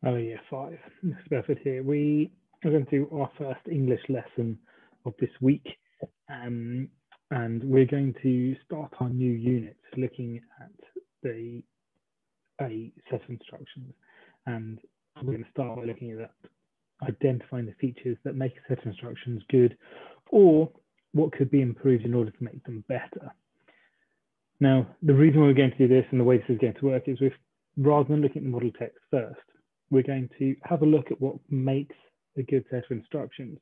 Oh, year five. Mr. Bedford here. We are going to do our first English lesson of this week. Um, and we're going to start our new unit looking at a set of instructions. And we're going to start by looking at identifying the features that make a set of instructions good, or what could be improved in order to make them better. Now, the reason we're going to do this and the way this is going to work is rather than looking at the model text first, we're going to have a look at what makes a good set of instructions.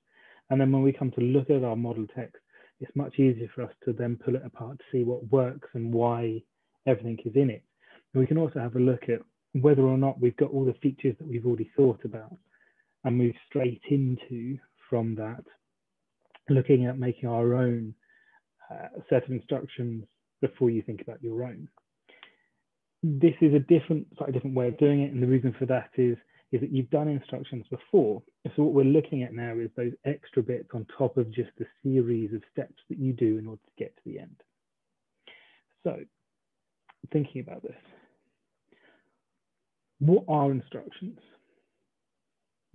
And then when we come to look at our model text, it's much easier for us to then pull it apart to see what works and why everything is in it. And we can also have a look at whether or not we've got all the features that we've already thought about and move straight into, from that, looking at making our own set of instructions before you think about your own. This is a slightly different way of doing it, and the reason for that is that you've done instructions before. So what we're looking at now is those extra bits on top of just the series of steps that you do in order to get to the end. So, thinking about this, what are instructions?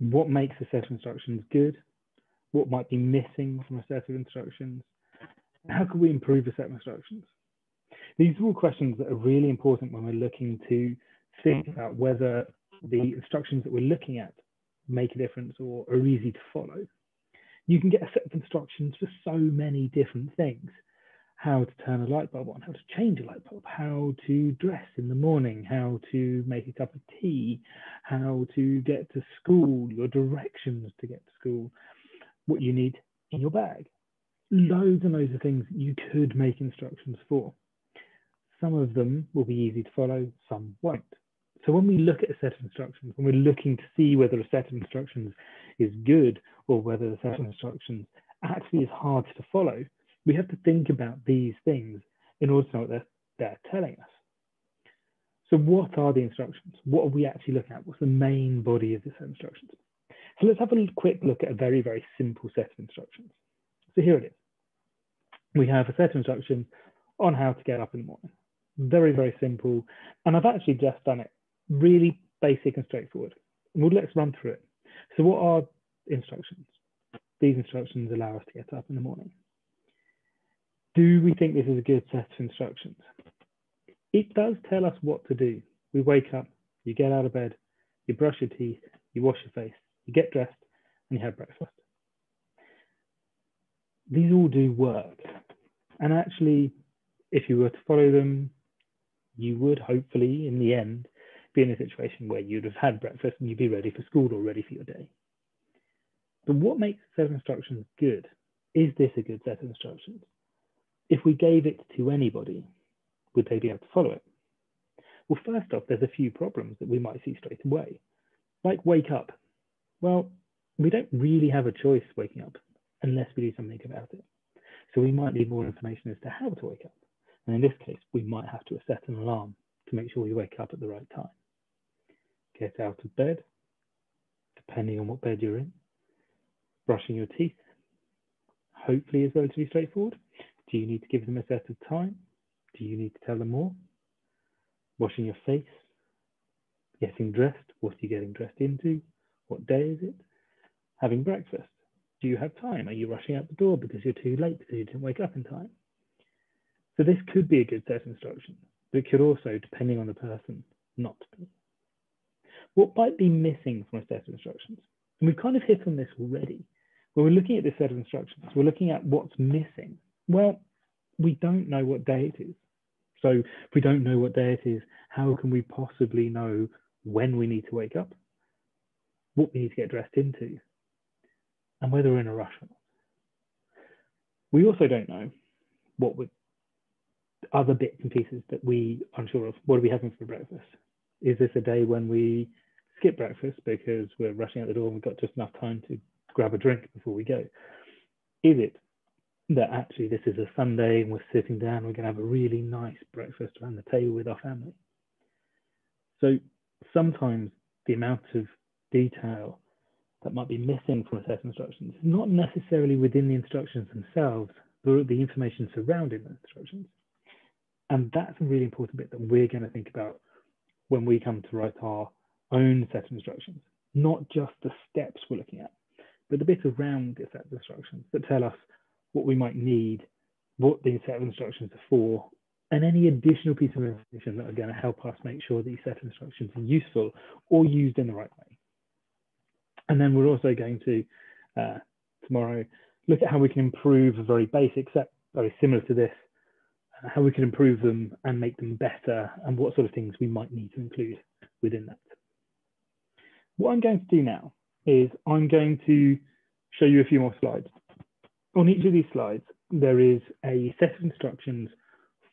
What makes a set of instructions good? What might be missing from a set of instructions? How can we improve a set of instructions? These are all questions that are really important when we're looking to think about whether the instructions that we're looking at make a difference or are easy to follow. You can get a set of instructions for so many different things. How to turn a light bulb on, how to change a light bulb, how to dress in the morning, how to make a cup of tea, how to get to school, your directions to get to school, what you need in your bag. Loads and loads of things you could make instructions for. Some of them will be easy to follow, some won't. So when we look at a set of instructions, when we're looking to see whether a set of instructions is good or whether the set of instructions actually is hard to follow, we have to think about these things in order to know what they're telling us. So what are the instructions? What are we actually looking at? What's the main body of the set of instructions? So let's have a quick look at a very, very simple set of instructions. So here it is. We have a set of instructions on how to get up in the morning. Very, very simple. And I've actually just done it really basic and straightforward. Well, let's run through it. So what are instructions? These instructions allow us to get up in the morning. Do we think this is a good set of instructions? It does tell us what to do. We wake up, you get out of bed, you brush your teeth, you wash your face, you get dressed, and you have breakfast. These all do work. And actually, if you were to follow them, you would hopefully, in the end, be in a situation where you'd have had breakfast and you'd be ready for school or ready for your day. But what makes a set of instructions good? Is this a good set of instructions? If we gave it to anybody, would they be able to follow it? Well, first off, there's a few problems that we might see straight away, like wake up. Well, we don't really have a choice waking up unless we do something about it. So we might need more information as to how to wake up. And in this case, we might have to set an alarm to make sure we wake up at the right time. Get out of bed, depending on what bed you're in. Brushing your teeth, hopefully is relatively straightforward. Do you need to give them a set of time? Do you need to tell them more? Washing your face, getting dressed. What are you getting dressed into? What day is it? Having breakfast. Do you have time? Are you rushing out the door because you're too late because you didn't wake up in time? So this could be a good set of instructions, but it could also, depending on the person, not be. What might be missing from a set of instructions? And we've kind of hit on this already. When we're looking at this set of instructions, we're looking at what's missing. Well, we don't know what day it is. So if we don't know what day it is, how can we possibly know when we need to wake up, what we need to get dressed into, and whether we're in a rush or not? We also don't know what would other bits and pieces that we are unsure of. What are we having for breakfast? Is this a day when we skip breakfast because we're rushing out the door and we've got just enough time to grab a drink before we go? Is it that actually this is a Sunday and we're sitting down and we're going to have a really nice breakfast around the table with our family? So sometimes the amount of detail that might be missing from a set of instructions is not necessarily within the instructions themselves, but the information surrounding the instructions. And that's a really important bit that we're going to think about when we come to write our own set of instructions, not just the steps we're looking at, but the bits around the set of instructions that tell us what we might need, what the set of instructions are for, and any additional piece of information that are going to help us make sure these set of instructions are useful or used in the right way. And then we're also going to, tomorrow, look at how we can improve a very basic set, very similar to this, how we can improve them and make them better, and what sort of things we might need to include within that. What I'm going to do now is I'm going to show you a few more slides. On each of these slides, there is a set of instructions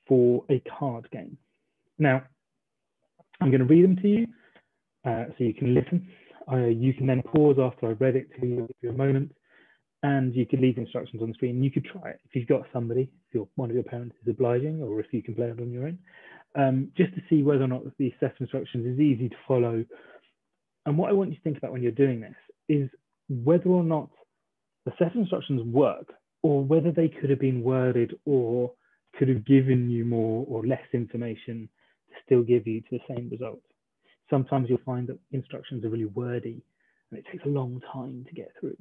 for a card game. Now, I'm going to read them to you so you can listen. You can then pause after I've read it to you for a moment, and you could leave instructions on the screen. You could try it if you've got somebody, if one of your parents is obliging, or if you can play it on your own, just to see whether or not the set of instructions is easy to follow. And what I want you to think about when you're doing this is whether or not the set of instructions work, or whether they could have been worded or could have given you more or less information to still give you to the same result. Sometimes you'll find that instructions are really wordy and it takes a long time to get through.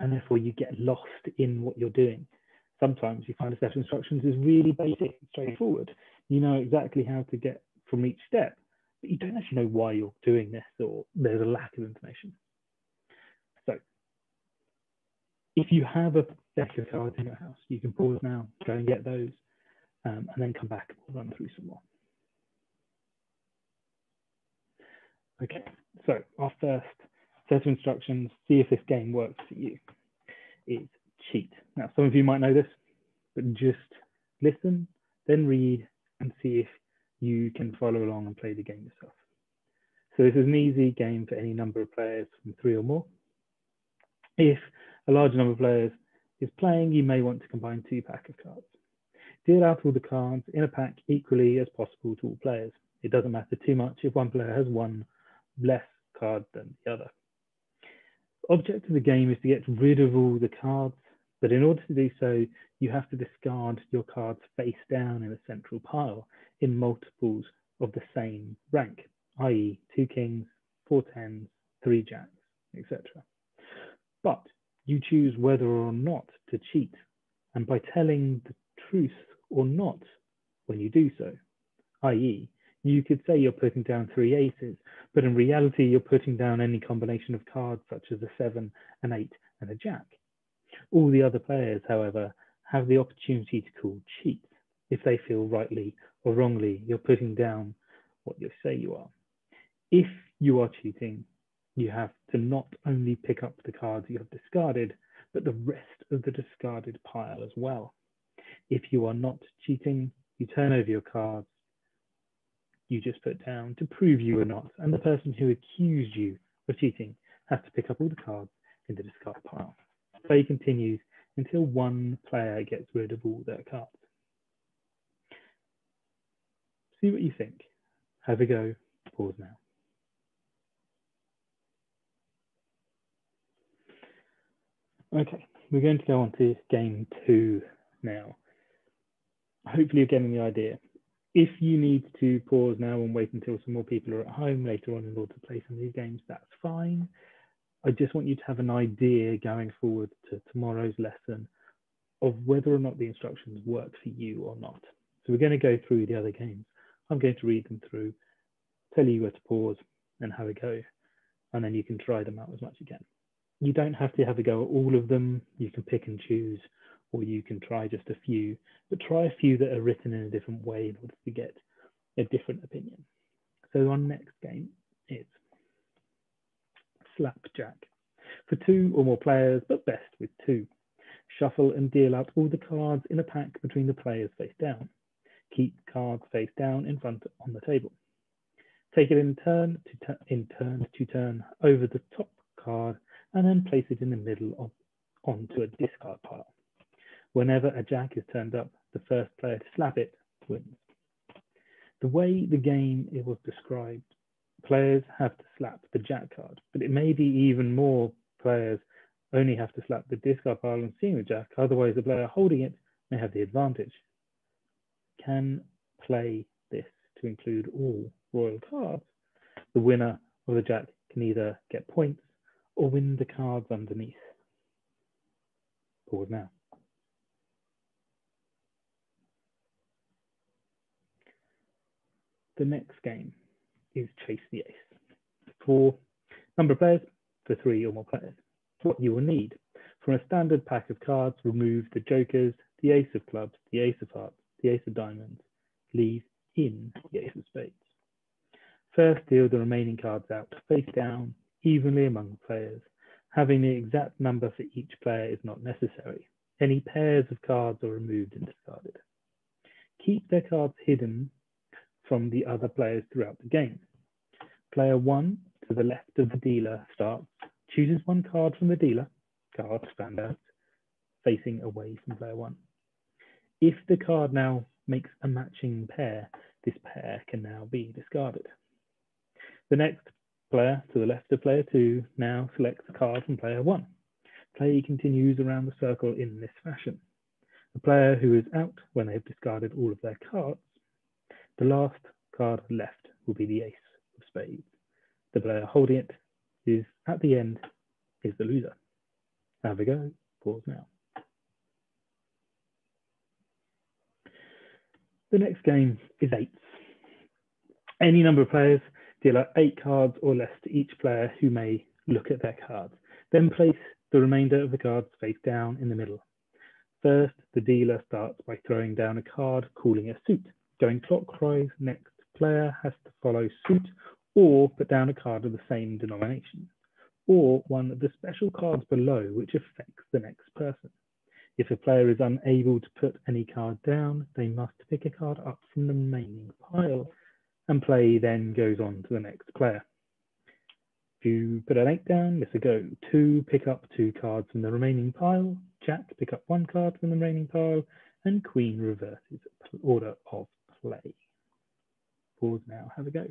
And therefore you get lost in what you're doing. Sometimes you find a set of instructions is really basic and straightforward. You know exactly how to get from each step, but you don't actually know why you're doing this, or there's a lack of information. So if you have a deck of cards in your house, you can pause now, go and get those, and then come back and we'll run through some more. Okay, so our first set of instructions, see if this game works for you, is cheat. Now, some of you might know this, but just listen, then read, and see if you can follow along and play the game yourself. So this is an easy game for any number of players from 3 or more. If a large number of players is playing, you may want to combine 2 packs of cards. Deal out all the cards in a pack equally as possible to all players. It doesn't matter too much if one player has one less card than the other. The object of the game is to get rid of all the cards, but in order to do so, you have to discard your cards face down in a central pile in multiples of the same rank, i.e. 2 kings, 4 tens, 3 jacks, etc. But you choose whether or not to cheat, and by telling the truth or not when you do so, i.e. you could say you're putting down 3 aces, but in reality you're putting down any combination of cards such as a 7, an 8, and a jack. All the other players, however, have the opportunity to call cheats if they feel rightly or wrongly you're putting down what you say you are. If you are cheating, you have to not only pick up the cards you have discarded, but the rest of the discarded pile as well. If you are not cheating, you turn over your cards you just put down to prove you are not, and the person who accused you of cheating has to pick up all the cards in the discard pile. Play continues until one player gets rid of all their cards. See what you think. Have a go. Pause now. Okay, we're going to go on to game 2 now. Hopefully you're getting the idea. If you need to pause now and wait until some more people are at home later on in order to play some of these games, that's fine. I just want you to have an idea going forward to tomorrow's lesson of whether or not the instructions work for you or not. So we're going to go through the other games. I'm going to read them through, tell you where to pause and have a go, and then you can try them out as much as you can. You don't have to have a go at all of them. You can pick and choose, or you can try just a few, but try a few that are written in a different way in order to get a different opinion. So our next game is Slapjack. For 2 or more players, but best with 2. Shuffle and deal out all the cards in a pack between the players face down. Keep cards face down in front on the table. Take it in turn to turn over the top card and then place it in the middle onto a discard pile. Whenever a jack is turned up, the first player to slap it wins. The way the game was described, players have to slap the jack card, but it may be even more players only have to slap the discard pile and seeing the jack, otherwise the player holding it may have the advantage. Can play this to include all royal cards. The winner of the jack can either get points or win the cards underneath. Pause now. The next game is Chase the Ace. For number of players, for 3 or more players. What you will need: from a standard pack of cards, remove the jokers, the ace of clubs, the ace of hearts, the ace of diamonds, leave in the ace of spades. First, deal the remaining cards out face down, evenly among players. Having the exact number for each player is not necessary. Any pairs of cards are removed and discarded. Keep their cards hidden from the other players throughout the game. Player 1 to the left of the dealer starts, chooses one card from the dealer, card standout, facing away from player 1. If the card now makes a matching pair, this pair can now be discarded. The next player to the left of player 2 now selects a card from player 1. Play continues around the circle in this fashion. The player who is out when they have discarded all of their cards, the last card left will be the ace of spades. The player holding it is at the end is the loser. Have a go. Pause now. The next game is eights. Any number of players deal out 8 cards or less to each player who may look at their cards. Then place the remainder of the cards face down in the middle. First, the dealer starts by throwing down a card calling a suit. Going clockwise, next player has to follow suit or put down a card of the same denomination, or one of the special cards below which affects the next person. If a player is unable to put any card down, they must pick a card up from the remaining pile, and play then goes on to the next player. If you put an 8 down, miss a go. 2, pick up 2 cards from the remaining pile. Jack, pick up 1 card from the remaining pile, and Queen reverses order of play. Pause now, have a go.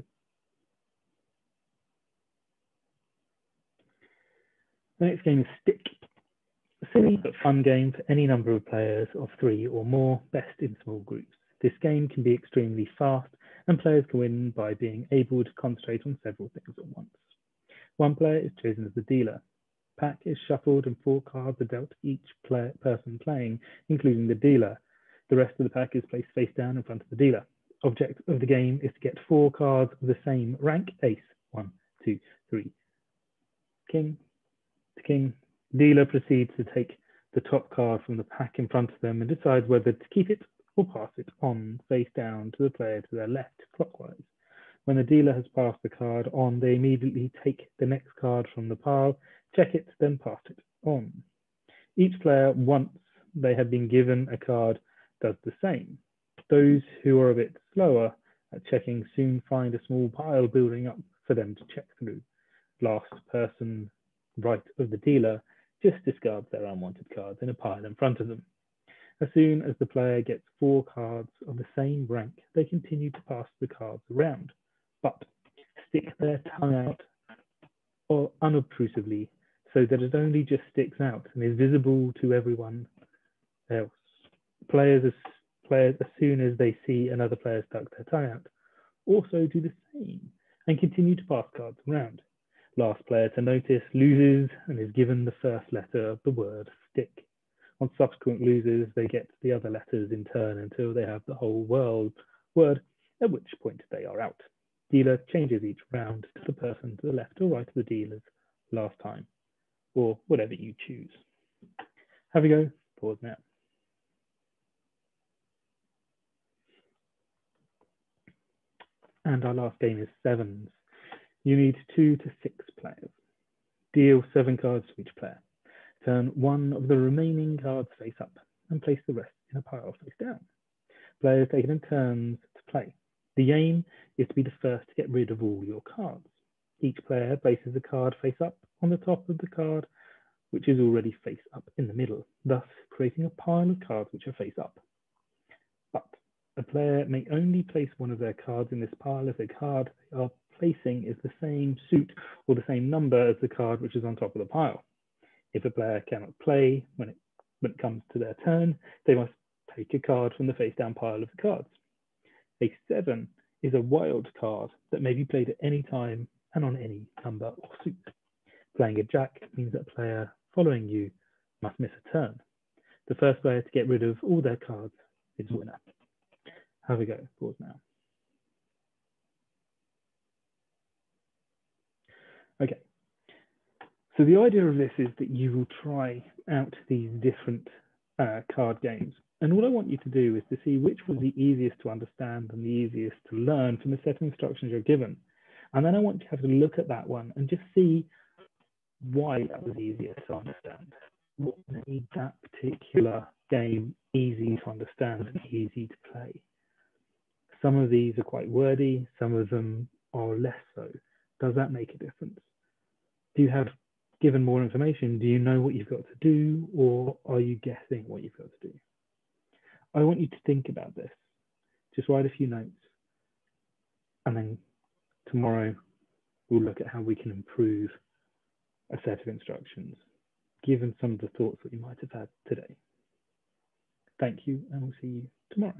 The next game is Stick. A silly but fun game for any number of players of 3 or more, best in small groups. This game can be extremely fast, and players can win by being able to concentrate on several things at once. One player is chosen as the dealer. Pack is shuffled and 4 cards are dealt to each person playing, including the dealer. The rest of the pack is placed face down in front of the dealer. Object of the game is to get 4 cards of the same rank: ace, 1, 2, 3, king to king. Dealer proceeds to take the top card from the pack in front of them and decides whether to keep it or pass it on face down to the player to their left clockwise. When the dealer has passed the card on, they immediately take the next card from the pile, check it, then pass it on. Each player, once they have been given a card, does the same. Those who are a bit slower at checking soon find a small pile building up for them to check through. Last person right of the dealer just discards their unwanted cards in a pile in front of them. As soon as the player gets 4 cards of the same rank, they continue to pass the cards around, but stick their tongue out or unobtrusively so that it only just sticks out and is visible to everyone else. Players, as soon as they see another player stuck their tongue out, also do the same and continue to pass cards around. Last player to notice loses and is given the first letter of the word stick. On subsequent losers, they get the other letters in turn until they have the whole word, at which point they are out. Dealer changes each round to the person to the left or right of the dealer's last time, or whatever you choose. Have a go. Pause now. And our last game is sevens. You need 2 to 6 players. Deal 7 cards to each player. Turn one of the remaining cards face up and place the rest in a pile face down. Players take it in turns to play. The aim is to be the first to get rid of all your cards. Each player places a card face up on the top of the card, which is already face up in the middle, thus creating a pile of cards which are face up. But a player may only place one of their cards in this pile if the card they are placing is the same suit or the same number as the card which is on top of the pile. If a player cannot play when it comes to their turn, they must take a card from the face down pile of the cards. A 7 is a wild card that may be played at any time and on any number or suit. Playing a jack means that a player following you must miss a turn. The first player to get rid of all their cards is the winner. Have a go. Pause now. Okay. So the idea of this is that you will try out these different card games. And all I want you to do is to see which was the easiest to understand and the easiest to learn from the set of instructions you're given. And then I want you to have a look at that one and just see why that was easier to understand. What made that particular game easy to understand and easy to play? Some of these are quite wordy, some of them are less so. Does that make a difference? Do you have, given more information, do you know what you've got to do, or are you guessing what you've got to do? I want you to think about this. Just write a few notes, and then tomorrow we'll look at how we can improve a set of instructions, given some of the thoughts that you might have had today. Thank you, and we'll see you tomorrow.